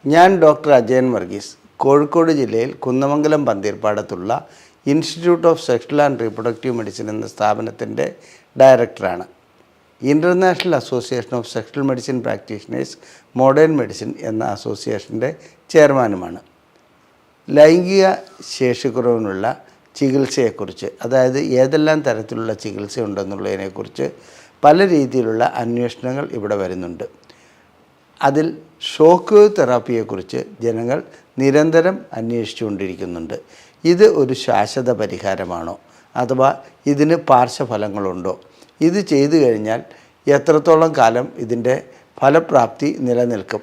ഞാൻ ഡോക്ടർ അജയൻ വർഗീസ്, കോഴിക്കോട് ജില്ലയിൽ കുന്നമംഗലം പന്തീർപ്പാടത്തുള്ള institute of sexual and reproductive medicine എന്ന സ്ഥാപനത്തിൻ്റെ ഡയറക്ടറാണ്. International association of sexual medicine practitioners modern medicine എന്ന അസോസിയേഷൻ്റെ ചെയർമാനുമാണ്. ലൈംഗിക ശേഷിക്കുറവിനുള്ള ചികിത്സയെക്കുറിച്ച്, അതായത് ഏതെല്ലാം തരത്തിലുള്ള ചികിത്സ ഉണ്ടെന്നുള്ളതിനെക്കുറിച്ച് പല രീതിയിലുള്ള അന്വേഷണങ്ങൾ ഇവിടെ വരുന്നുണ്ട്. അതിൽ ഷോക്ക് വേവ് തെറാപ്പിയെക്കുറിച്ച് ജനങ്ങൾ നിരന്തരം അന്വേഷിച്ചുകൊണ്ടിരിക്കുന്നുണ്ട്. ഇത് ഒരു ശാശ്വത പരിഹാരമാണോ, അഥവാ ഇതിന് പാർശ്വഫലങ്ങളുണ്ടോ, ഇത് ചെയ്തു കഴിഞ്ഞാൽ എത്രത്തോളം കാലം ഇതിൻ്റെ ഫലപ്രാപ്തി നിലനിൽക്കും,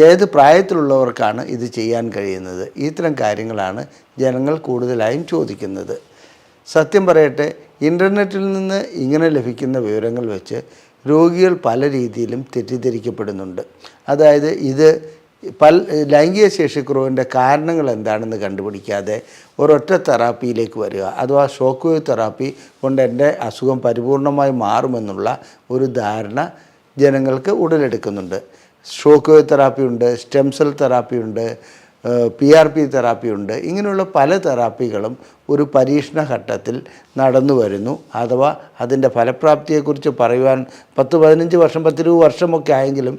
ഏത് പ്രായത്തിലുള്ളവർക്കാണ് ഇത് ചെയ്യാൻ കഴിയുന്നത്, ഇത്തരം കാര്യങ്ങളാണ് ജനങ്ങൾ കൂടുതലായും ചോദിക്കുന്നത്. സത്യം പറയട്ടെ, ഇൻ്റർനെറ്റിൽ നിന്ന് ഇങ്ങനെ ലഭിക്കുന്ന വിവരങ്ങൾ വെച്ച് രോഗികൾ പല രീതിയിലും തെറ്റിദ്ധരിക്കപ്പെടുന്നുണ്ട്. അതായത് ഇത് ലൈംഗിക ശേഷിക്കുറവിൻ്റെ കാരണങ്ങൾ എന്താണെന്ന് കണ്ടുപിടിക്കാതെ ഒരൊറ്റ തെറാപ്പിയിലേക്ക് വരിക, അഥവാ ഷോക്ക് വേവ് തെറാപ്പി കൊണ്ട് എൻ്റെ അസുഖം പരിപൂർണമായി മാറുമെന്നുള്ള ഒരു ധാരണ ജനങ്ങൾക്ക് ഉടലെടുക്കുന്നുണ്ട്. ഷോക്ക് വേവ് തെറാപ്പിയുണ്ട്, സ്റ്റെം സെൽ തെറാപ്പിയുണ്ട്, PRP തെറാപ്പിയുണ്ട്. ഇങ്ങനെയുള്ള പല തെറാപ്പികളും ഒരു പരീക്ഷണ ഘട്ടത്തിൽ നടന്നു വരുന്നു. അഥവാ അതിൻ്റെ ഫലപ്രാപ്തിയെക്കുറിച്ച് പറയുവാൻ 10-15 വർഷം 10-20 വർഷമൊക്കെ ആയെങ്കിലും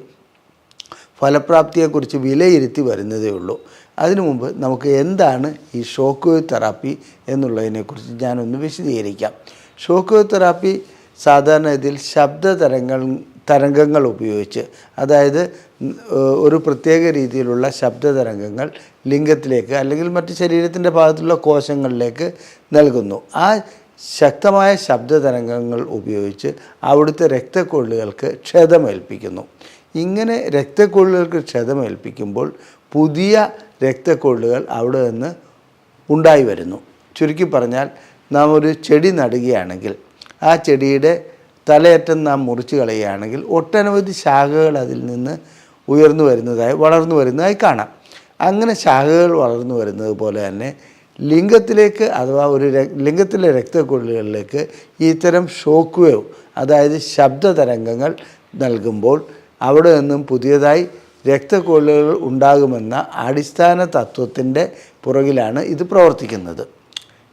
ഫലപ്രാപ്തിയെക്കുറിച്ച് വിലയിരുത്തി വരുന്നതേ ഉള്ളൂ. അതിനു മുമ്പ് നമുക്ക് എന്താണ് ഈ ഷോക്ക് വേവ് തെറാപ്പി എന്നുള്ളതിനെക്കുറിച്ച് ഞാനൊന്ന് വിശദീകരിക്കാം. ഷോക്ക് വേവ് തെറാപ്പി സാധാരണ ഇതിൽ തരംഗങ്ങൾ ഉപയോഗിച്ച്, അതായത് ഒരു പ്രത്യേക രീതിയിലുള്ള ശബ്ദതരംഗങ്ങൾ ലിംഗത്തിലേക്ക് അല്ലെങ്കിൽ മറ്റ് ശരീരത്തിൻ്റെ ഭാഗത്തുള്ള കോശങ്ങളിലേക്ക് നൽകുന്നു. ആ ശക്തമായ ശബ്ദതരംഗങ്ങൾ ഉപയോഗിച്ച് അവിടുത്തെ രക്തക്കൊള്ളുകൾക്ക് ക്ഷതമേൽപ്പിക്കുന്നു. ഇങ്ങനെ രക്തക്കൊള്ളുകൾക്ക് ക്ഷതമേൽപ്പിക്കുമ്പോൾ പുതിയ രക്തക്കൊള്ളുകൾ അവിടെ നിന്ന് ഉണ്ടായി വരുന്നു. ചുരുക്കി പറഞ്ഞാൽ, നാം ഒരു ചെടി നടുകയാണെങ്കിൽ ആ ചെടിയുടെ തലയറ്റം നാം മുറിച്ച് കളയുകയാണെങ്കിൽ ഒട്ടനവധി ശാഖകൾ അതിൽ നിന്ന് വളർന്നു വരുന്നതായി കാണാം. അങ്ങനെ ശാഖകൾ വളർന്നു വരുന്നത് പോലെ തന്നെ ലിംഗത്തിലേക്ക്, അഥവാ ലിംഗത്തിലെ രക്തക്കൊള്ളുകളിലേക്ക് ഇത്തരം ഷോക്ക് വേവ്, അതായത് ശബ്ദതരംഗങ്ങൾ നൽകുമ്പോൾ അവിടെ നിന്നും പുതിയതായി രക്തക്കൊള്ളുകൾ ഉണ്ടാകുമെന്ന അടിസ്ഥാന തത്വത്തിൻ്റെ പുറകിലാണ് ഇത് പ്രവർത്തിക്കുന്നത്.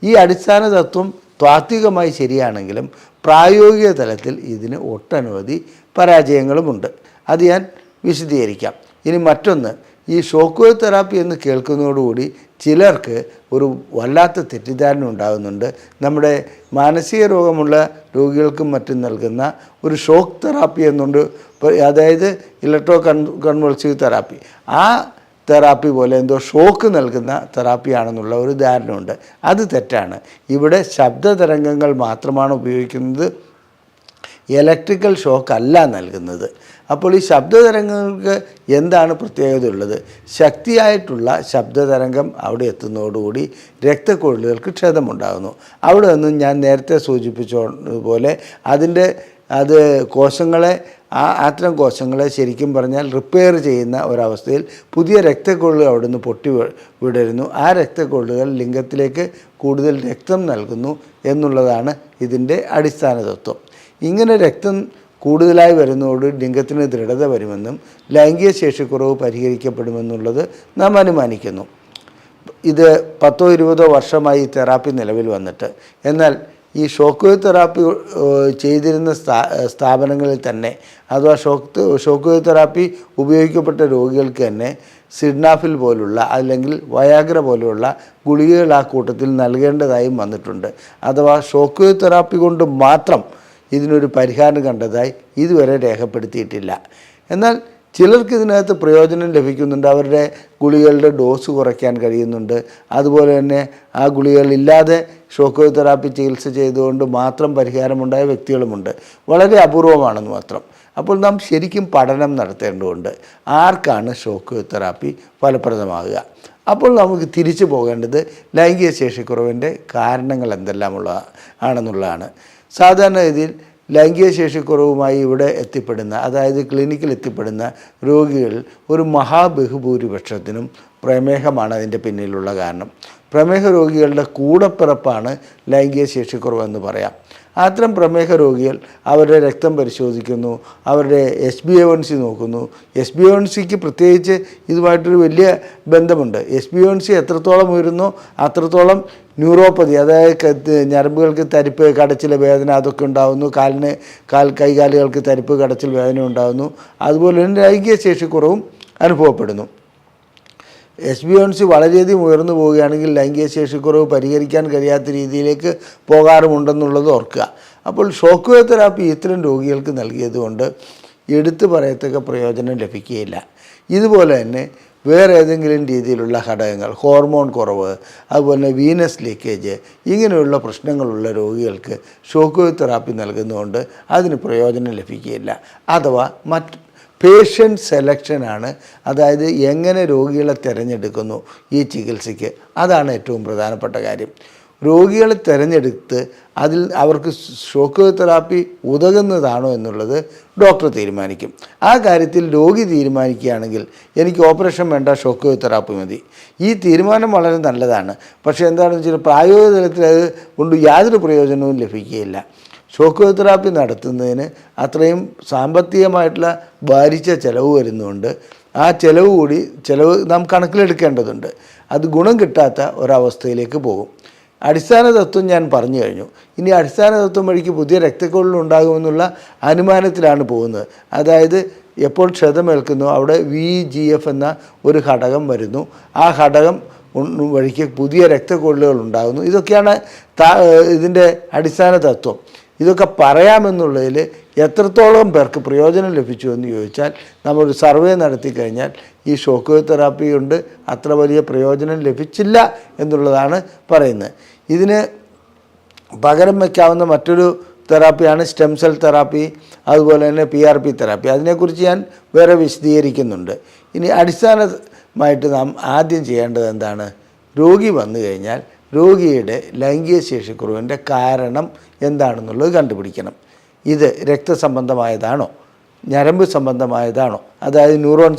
ഈ അടിസ്ഥാന തത്വം താത്വികമായി ശരിയാണെങ്കിലും പ്രായോഗിക തലത്തിൽ ഇതിന് ഒട്ടനവധി പരാജയങ്ങളുമുണ്ട്. അത് ഞാൻ വിശദീകരിക്കാം. ഇനി മറ്റൊന്ന്, ഈ ഷോക്ക് വേവ് തെറാപ്പി എന്ന് കേൾക്കുന്നതോടുകൂടി ചിലർക്ക് ഒരു വല്ലാത്ത തെറ്റിദ്ധാരണ ഉണ്ടാകുന്നുണ്ട്. നമ്മുടെ മാനസിക രോഗമുള്ള രോഗികൾക്കും മറ്റും നൽകുന്ന ഒരു ഷോക്ക് തെറാപ്പി എന്നുണ്ട്, അതായത് ഇലക്ട്രോ കൺവൾസീവ് തെറാപ്പി. ആ തെറാപ്പി പോലെ എന്തോ ഷോക്ക് നൽകുന്ന തെറാപ്പിയാണെന്നുള്ള ഒരു ധാരണയുണ്ട്. അത് തെറ്റാണ്. ഇവിടെ ശബ്ദതരംഗങ്ങൾ മാത്രമാണ് ഉപയോഗിക്കുന്നത്, ഇലക്ട്രിക്കൽ ഷോക്ക് അല്ല നൽകുന്നത്. അപ്പോൾ ഈ ശബ്ദതരംഗങ്ങൾക്ക് എന്താണ് പ്രത്യേകത ഉള്ളത്? ശക്തിയായിട്ടുള്ള ശബ്ദതരംഗം അവിടെ എത്തുന്നതോടുകൂടി രക്തക്കൊള്ളുകൾക്ക് ക്ഷതമുണ്ടാകുന്നു. അവിടെ നിന്നും ഞാൻ നേരത്തെ സൂചിപ്പിച്ചതുപോലെ അത് കോശങ്ങളെ, അത്തരം കോശങ്ങളെ ശരിക്കും പറഞ്ഞാൽ റിപ്പയർ ചെയ്യുന്ന ഒരവസ്ഥയിൽ പുതിയ രക്തക്കൊള്ളുകൾ അവിടെ നിന്ന് പൊട്ടി വിടരുന്നു. ആ രക്തക്കൊള്ളുകൾ ലിംഗത്തിലേക്ക് കൂടുതൽ രക്തം നൽകുന്നു എന്നുള്ളതാണ് ഇതിൻ്റെ അടിസ്ഥാന തത്വം. ഇങ്ങനെ രക്തം കൂടുതലായി വരുന്നതോട് ലിംഗത്തിന് ദൃഢത വരുമെന്നും ലൈംഗിക ശേഷിക്കുറവ് പരിഹരിക്കപ്പെടുമെന്നുള്ളത് നാം അനുമാനിക്കുന്നു. ഇത് 10-20 വർഷമായി ഈ തെറാപ്പി നിലവിൽ വന്നിട്ട്, എന്നാൽ ഈ ഷോക്ക് വേവ് തെറാപ്പി ചെയ്തിരുന്ന സ്ഥാപനങ്ങളിൽ തന്നെ, അഥവാ ഷോക്ക് വേവ് തെറാപ്പി ഉപയോഗിക്കപ്പെട്ട രോഗികൾക്ക് തന്നെ സിഡ്നാഫിൽ പോലുള്ള അല്ലെങ്കിൽ വയാഗ്ര പോലുള്ള ഗുളികകൾ ആ കൂട്ടത്തിൽ നൽകേണ്ടതായും വന്നിട്ടുണ്ട്. അഥവാ ഷോക്ക് വേവ് തെറാപ്പി കൊണ്ട് മാത്രം ഇതിനൊരു പരിഹാരം കണ്ടതായി ഇതുവരെ രേഖപ്പെടുത്തിയിട്ടില്ല. എന്നാൽ ചിലർക്ക് ഇതിനകത്ത് പ്രയോജനം ലഭിക്കുന്നുണ്ട്. അവരുടെ ഗുളികളുടെ ഡോസ് കുറയ്ക്കാൻ കഴിയുന്നുണ്ട്. അതുപോലെ തന്നെ ആ ഗുളികളില്ലാതെ ഷോക്ക് വേവ് തെറാപ്പി ചികിത്സ ചെയ്തുകൊണ്ട് മാത്രം പരിഹാരമുണ്ടായ വ്യക്തികളുമുണ്ട്. വളരെ അപൂർവമാണെന്ന് മാത്രം. അപ്പോൾ നാം ശരിക്കും പഠനം നടത്തേണ്ടതുണ്ട്, ആർക്കാണ് ഷോക്ക് വേവ് തെറാപ്പി ഫലപ്രദമാകുക. അപ്പോൾ നമുക്ക് തിരിച്ചു പോകേണ്ടത് ലൈംഗിക ശേഷിക്കുറവിൻ്റെ കാരണങ്ങൾ ആണെന്നുള്ളതാണ്. സാധാരണ രീതിയിൽ ലൈംഗിക ശേഷിക്കുറവുമായി ഇവിടെ എത്തിപ്പെടുന്ന, അതായത് ക്ലിനിക്കിൽ എത്തിപ്പെടുന്ന രോഗികൾ ഒരു മഹാബഹുഭൂരിപക്ഷത്തിനും പ്രമേഹമാണ് അതിൻ്റെ പിന്നിലുള്ള കാരണം. പ്രമേഹ രോഗികളുടെ കൂടപ്പിറപ്പാണ് ലൈംഗിക ശേഷിക്കുറവെന്ന് പറയാം. അത്തരം പ്രമേഹ രോഗികൾ അവരുടെ രക്തം പരിശോധിക്കുന്നു, അവരുടെ HbA1c നോക്കുന്നു. HbA1cക്ക് പ്രത്യേകിച്ച് ഇതുമായിട്ടൊരു വലിയ ബന്ധമുണ്ട്. HbA1c എത്രത്തോളം ഉയരുന്നോ അത്രത്തോളം ന്യൂറോപ്പതി, അതായത് ഞരമ്പുകൾക്ക് തരിപ്പ്, കടച്ചിൽ, വേദന അതൊക്കെ ഉണ്ടാകുന്നു. കൈകാലുകൾക്ക് തരിപ്പ്, കടച്ചിൽ, വേദന ഉണ്ടാകുന്നു. അതുപോലെ തന്നെ ലൈംഗിക ശേഷിക്കുറവും അനുഭവപ്പെടുന്നു. HbA1c വളരെയധികം ഉയർന്നു പോവുകയാണെങ്കിൽ ലൈംഗിക ശേഷിക്കുറവ് പരിഹരിക്കാൻ കഴിയാത്ത രീതിയിലേക്ക് പോകാറുമുണ്ടെന്നുള്ളത് ഓർക്കുക. അപ്പോൾ ഷോക്ക് വേവ് തെറാപ്പി ഇത്തരം രോഗികൾക്ക് നൽകിയതുകൊണ്ട് എടുത്തു പറയത്തക്ക പ്രയോജനം ലഭിക്കുകയില്ല. ഇതുപോലെ തന്നെ വേറെ ഏതെങ്കിലും രീതിയിലുള്ള ഘടകങ്ങൾ, ഹോർമോൺ കുറവ്, അതുപോലെ വീനസ് ലീക്കേജ്, ഇങ്ങനെയുള്ള പ്രശ്നങ്ങളുള്ള രോഗികൾക്ക് ഷോക്ക് വേവ് തെറാപ്പി നൽകുന്നതുകൊണ്ട് അതിന് പ്രയോജനം ലഭിക്കുകയില്ല. അഥവാ പേഷ്യൻ്റ് സെലക്ഷനാണ്, അതായത് എങ്ങനെ രോഗികളെ തിരഞ്ഞെടുക്കുന്നു ഈ ചികിത്സയ്ക്ക്, അതാണ് ഏറ്റവും പ്രധാനപ്പെട്ട കാര്യം. രോഗികളെ തിരഞ്ഞെടുത്ത് അതിൽ അവർക്ക് ഷോക്ക് വേവ് തെറാപ്പി ഉതകുന്നതാണോ എന്നുള്ളത് ഡോക്ടർ തീരുമാനിക്കും. ആ കാര്യത്തിൽ രോഗി തീരുമാനിക്കുകയാണെങ്കിൽ എനിക്ക് ഓപ്പറേഷൻ വേണ്ട, ഷോക്ക് വേവ് തെറാപ്പി മതി, ഈ തീരുമാനം വളരെ നല്ലതാണ്. പക്ഷേ എന്താണെന്ന് വെച്ചാൽ പ്രായോഗിക തലത്തിൽ അത് കൊണ്ട് യാതൊരു പ്രയോജനവും ലഭിക്കുകയില്ല. ഷോക്ക് വേവ് തെറാപ്പി നടത്തുന്നതിന് അത്രയും സാമ്പത്തികമായിട്ടുള്ള ഭാരിച്ച ചിലവ് വരുന്നുണ്ട്. ആ ചിലവ് നാം കണക്കിലെടുക്കേണ്ടതുണ്ട്. അത് ഗുണം കിട്ടാത്ത ഒരവസ്ഥയിലേക്ക് പോകും. അടിസ്ഥാന തത്വം ഞാൻ പറഞ്ഞു കഴിഞ്ഞു. ഇനി അടിസ്ഥാന തത്വം വഴിക്ക് പുതിയ രക്തക്കൊഴൽ ഉണ്ടാകുമെന്നുള്ള അനുമാനത്തിലാണ് പോകുന്നത്. അതായത് എപ്പോൾ ക്ഷതമേൽക്കുന്നോ അവിടെ VEGF എന്ന ഒരു ഘടകം വരുന്നു. ആ ഘടകം വഴിക്ക് പുതിയ രക്തക്കൊഴലുകൾ ഉണ്ടാകുന്നു. ഇതൊക്കെയാണ് ഇതിൻ്റെ അടിസ്ഥാന തത്വം. ഇതൊക്കെ പറയാമെന്നുള്ളതിൽ എത്രത്തോളം പേർക്ക് പ്രയോജനം ലഭിച്ചു എന്ന് ചോദിച്ചാൽ, നമ്മളൊരു സർവേ നടത്തി കഴിഞ്ഞാൽ ഈ ഷോക്ക് വേവ് തെറാപ്പി കൊണ്ട് അത്ര വലിയ പ്രയോജനം ലഭിച്ചില്ല എന്നുള്ളതാണ് പറയുന്നത്. ഇതിന് പകരം വയ്ക്കാവുന്ന മറ്റൊരു തെറാപ്പിയാണ് സ്റ്റെം സെൽ തെറാപ്പി, അതുപോലെ തന്നെ PRP തെറാപ്പി. അതിനെക്കുറിച്ച് ഞാൻ വേറെ വിശദീകരിക്കുന്നുണ്ട്. ഇനി അടിസ്ഥാനമായിട്ട് നാം ആദ്യം ചെയ്യേണ്ടത് എന്താണ്? രോഗി വന്നു കഴിഞ്ഞാൽ രോഗിയുടെ ലൈംഗിക ശേഷിക്കുറവിൻ്റെ കാരണം എന്താണെന്നുള്ളത് കണ്ടുപിടിക്കണം. ഇത് രക്തസംബന്ധമായതാണോ, ഞരമ്പ് സംബന്ധമായതാണോ, അതായത് ന്യൂറോൺ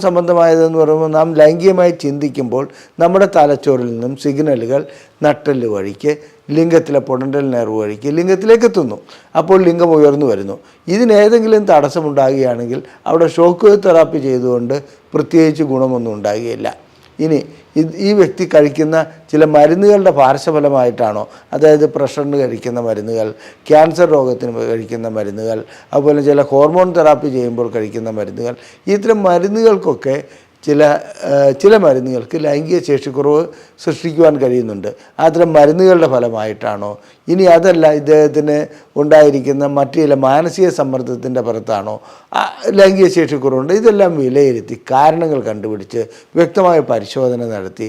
സംബന്ധമായതെന്ന് പറയുമ്പോൾ നാം ലൈംഗികമായി ചിന്തിക്കുമ്പോൾ നമ്മുടെ തലച്ചോറിൽ നിന്നും സിഗ്നലുകൾ നട്ടെല്ല് വഴിക്ക് ലിംഗത്തിലെ പൊടൻ്റൽ നെർവ് വഴിക്ക് ലിംഗത്തിലേക്ക് എത്തുന്നു. അപ്പോൾ ലിംഗം ഉയർന്നു വരുന്നു. ഇതിനേതെങ്കിലും തടസ്സമുണ്ടാകുകയാണെങ്കിൽ അവിടെ ഷോക്ക് വേവ് തെറാപ്പി ചെയ്തുകൊണ്ട് പ്രത്യേകിച്ച് ഗുണമൊന്നും ഉണ്ടാകുകയില്ല. ഇനി ഈ വ്യക്തി കഴിക്കുന്ന ചില മരുന്നുകളുടെ പാർശ്വഫലമായിട്ടാണോ, അതായത് പ്രഷറിന് കഴിക്കുന്ന മരുന്നുകൾ, ക്യാൻസർ രോഗത്തിന് കഴിക്കുന്ന മരുന്നുകൾ, അതുപോലെ ചില ഹോർമോൺ തെറാപ്പി ചെയ്യുമ്പോൾ കഴിക്കുന്ന മരുന്നുകൾ, ഇത്തരം മരുന്നുകൾക്കൊക്കെ ചില മരുന്നുകൾക്ക് ലൈംഗിക ശേഷിക്കുറവ് സൃഷ്ടിക്കുവാൻ കഴിയുന്നുണ്ട്. അത്തരം മരുന്നുകളുടെ ഫലമായിട്ടാണോ, ഇനി അതല്ല ഇദ്ദേഹത്തിന് ഉണ്ടായിരിക്കുന്ന മറ്റു ചില മാനസിക സമ്മർദ്ദത്തിൻ്റെ പുറത്താണോ ലൈംഗിക ശേഷിക്കുറവുണ്ട്, ഇതെല്ലാം വിലയിരുത്തി കാരണങ്ങൾ കണ്ടുപിടിച്ച് വ്യക്തമായ പരിശോധന നടത്തി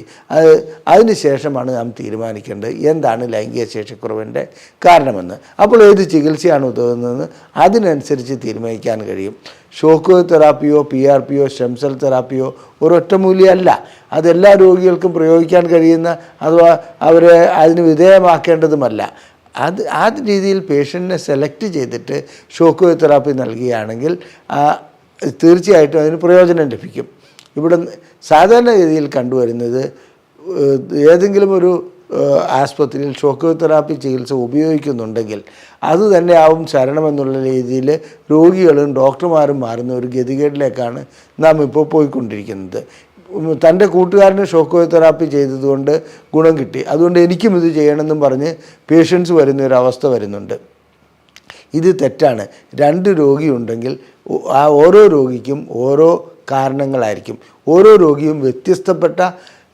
അതിന് ശേഷമാണ് നാം തീരുമാനിക്കേണ്ടത് എന്താണ് ലൈംഗിക ശേഷിക്കുറവിൻ്റെ കാരണമെന്ന്. അപ്പോൾ ഏത് ചികിത്സയാണ് ഉതകുന്നതെന്ന് അതിനനുസരിച്ച് തീരുമാനിക്കാൻ കഴിയും. ഷോക്ക് വേവ് തെറാപ്പിയോ PRPയോ സ്റ്റെം സെൽ തെറാപ്പിയോ ഒരൊറ്റമൂലിയല്ല. അതെല്ലാ രോഗികൾക്കും പ്രയോഗിക്കാൻ കഴിയുന്ന അഥവാ അവരെ അതിന് വിധേയമാക്കേണ്ടതുമല്ല. ആ രീതിയിൽ പേഷ്യൻറ്റിനെ സെലക്ട് ചെയ്തിട്ട് ഷോക്ക് വേവ് തെറാപ്പി നൽകുകയാണെങ്കിൽ തീർച്ചയായിട്ടും അതിന് പ്രയോജനം ലഭിക്കും. ഇവിടെ സാധാരണഗതിയിൽ കണ്ടുവരുന്നത് ഏതെങ്കിലും ഒരു ആസ്പത്രിയിൽ ഷോക്ക് വേവ് തെറാപ്പി ചികിത്സ ഉപയോഗിക്കുന്നുണ്ടെങ്കിൽ അതുതന്നെ ആവും ശരണമെന്നുള്ള രീതിയിൽ രോഗികളും ഡോക്ടർമാരും മാറുന്ന ഒരു ഗതികേടിലേക്കാണ് നാം ഇപ്പോൾ പോയിക്കൊണ്ടിരിക്കുന്നത്. തൻ്റെ കൂട്ടുകാരന് ഷോക്ക് വേവ് തെറാപ്പി ചെയ്തതുകൊണ്ട് ഗുണം കിട്ടി, അതുകൊണ്ട് എനിക്കും ഇത് ചെയ്യണമെന്നും പറഞ്ഞ് പേഷ്യൻസ് വരുന്നൊരവസ്ഥ വരുന്നുണ്ട്. ഇത് തെറ്റാണ്. 2 രോഗിയുണ്ടെങ്കിൽ ആ ഓരോ രോഗിക്കും ഓരോ കാരണങ്ങളായിരിക്കും. ഓരോ രോഗിയും വ്യത്യസ്തപ്പെട്ട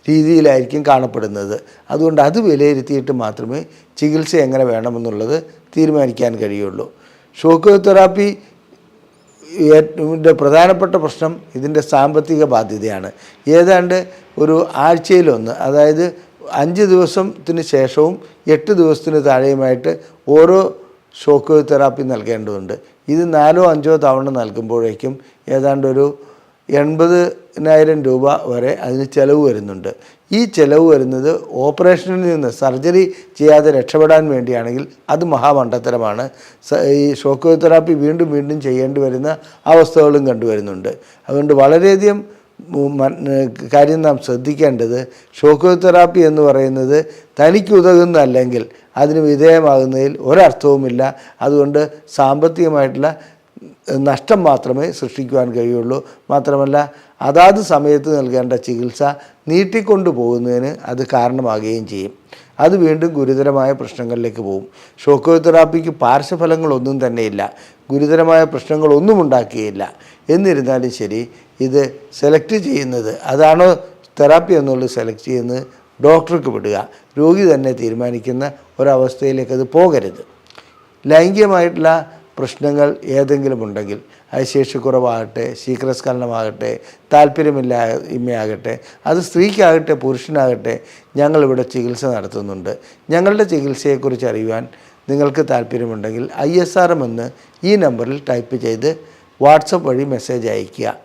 രീതിയിലായിരിക്കും കാണപ്പെടുന്നത്. അതുകൊണ്ട് അത് വിലയിരുത്തിയിട്ട് മാത്രമേ ചികിത്സ എങ്ങനെ വേണമെന്നുള്ളത് തീരുമാനിക്കാൻ കഴിയുള്ളൂ. ഷോക്ക് വേവ് തെറാപ്പി പ്രധാനപ്പെട്ട പ്രശ്നം ഇതിൻ്റെ സാമ്പത്തിക ബാധ്യതയാണ്. ഏതാണ്ട് ഒരു ആഴ്ചയിലൊന്ന്, അതായത് 5 ദിവസത്തിന് ശേഷവും 8 ദിവസത്തിന് താഴെയുമായിട്ട് ഓരോ ഷോക്ക് വേവ് തെറാപ്പി നൽകേണ്ടതുണ്ട്. ഇത് 4ഓ 5ഓ തവണ നൽകുമ്പോഴേക്കും ഏതാണ്ട് ഒരു 80,000 രൂപ വരെ അതിന് ചിലവ് വരുന്നുണ്ട്. ഈ ചിലവ് വരുന്നത് ഓപ്പറേഷനിൽ നിന്ന് സർജറി ചെയ്യാതെ രക്ഷപ്പെടാൻ വേണ്ടിയാണെങ്കിൽ അത് മഹാമണ്ടത്തരമാണ്. ഈ ഷോക്ക് വേവ് തെറാപ്പി വീണ്ടും ചെയ്യേണ്ടി വരുന്ന അവസ്ഥകളും കണ്ടുവരുന്നുണ്ട്. അതുകൊണ്ട് വളരെയധികം കാര്യം നാം ശ്രദ്ധിക്കേണ്ടത്, ഷോക്ക് തെറാപ്പി എന്ന് പറയുന്നത് തനിക്കുതകുന്നതല്ലെങ്കിൽ അതിന് വിധേയമാകുന്നതിൽ ഒരർത്ഥവുമില്ല. അതുകൊണ്ട് സാമ്പത്തികമായിട്ടുള്ള നഷ്ടം മാത്രമേ സൃഷ്ടിക്കുവാൻ കഴിയുള്ളൂ. മാത്രമല്ല അതാത് സമയത്ത് നൽകേണ്ട ചികിത്സ നീട്ടിക്കൊണ്ടു പോകുന്നതിന് അത് കാരണമാകുകയും ചെയ്യും. അത് വീണ്ടും ഗുരുതരമായ പ്രശ്നങ്ങളിലേക്ക് പോകും. ഷോക്ക് തെറാപ്പിക്ക് പാർശ്വഫലങ്ങളൊന്നും തന്നെയില്ല, ഗുരുതരമായ പ്രശ്നങ്ങളൊന്നും ഉണ്ടാക്കുകയില്ല. എന്നിരുന്നാലും ശരി, ഇത് സെലക്ട് ചെയ്യുന്നത്, അതാണോ തെറാപ്പി എന്നുള്ളത് സെലക്ട് ചെയ്യുന്നത് ഡോക്ടർക്ക് വിടുക. രോഗി തന്നെ തീരുമാനിക്കുന്ന ഒരവസ്ഥയിലേക്ക് അത് പോകരുത്. ലൈംഗികമായിട്ടുള്ള പ്രശ്നങ്ങൾ ഏതെങ്കിലും ഉണ്ടെങ്കിൽ, അത് ശേഷിക്കുറവാകട്ടെ, ശീഘ്രസ്ഖലനമാകട്ടെ, താല്പര്യമില്ലായ്മയാകട്ടെ, അത് സ്ത്രീക്കാകട്ടെ പുരുഷനാകട്ടെ, ഞങ്ങളിവിടെ ചികിത്സ നടത്തുന്നുണ്ട്. ഞങ്ങളുടെ ചികിത്സയെക്കുറിച്ച് അറിയുവാൻ നിങ്ങൾക്ക് താല്പര്യമുണ്ടെങ്കിൽ ISRM എന്ന് ഈ നമ്പറിൽ ടൈപ്പ് ചെയ്ത് വാട്സപ്പ് വഴി മെസ്സേജ് അയയ്ക്കുക.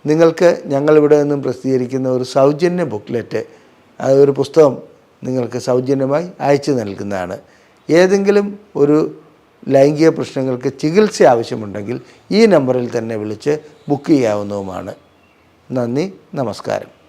നിങ്ങൾക്ക് ഞങ്ങളിവിടെ നിന്നും പ്രസിദ്ധീകരിക്കുന്ന ഒരു സൗജന്യ ബുക്ക്ലെറ്റ്, ഒരു പുസ്തകം നിങ്ങൾക്ക് സൗജന്യമായി അയച്ചു നൽകുന്നതാണ്. ഏതെങ്കിലും ഒരു ലൈംഗിക പ്രശ്നങ്ങൾക്ക് ചികിത്സ ആവശ്യമുണ്ടെങ്കിൽ ഈ നമ്പറിൽ തന്നെ വിളിച്ച് ബുക്ക് ചെയ്യാവുന്നതുമാണ്. നന്ദി, നമസ്കാരം.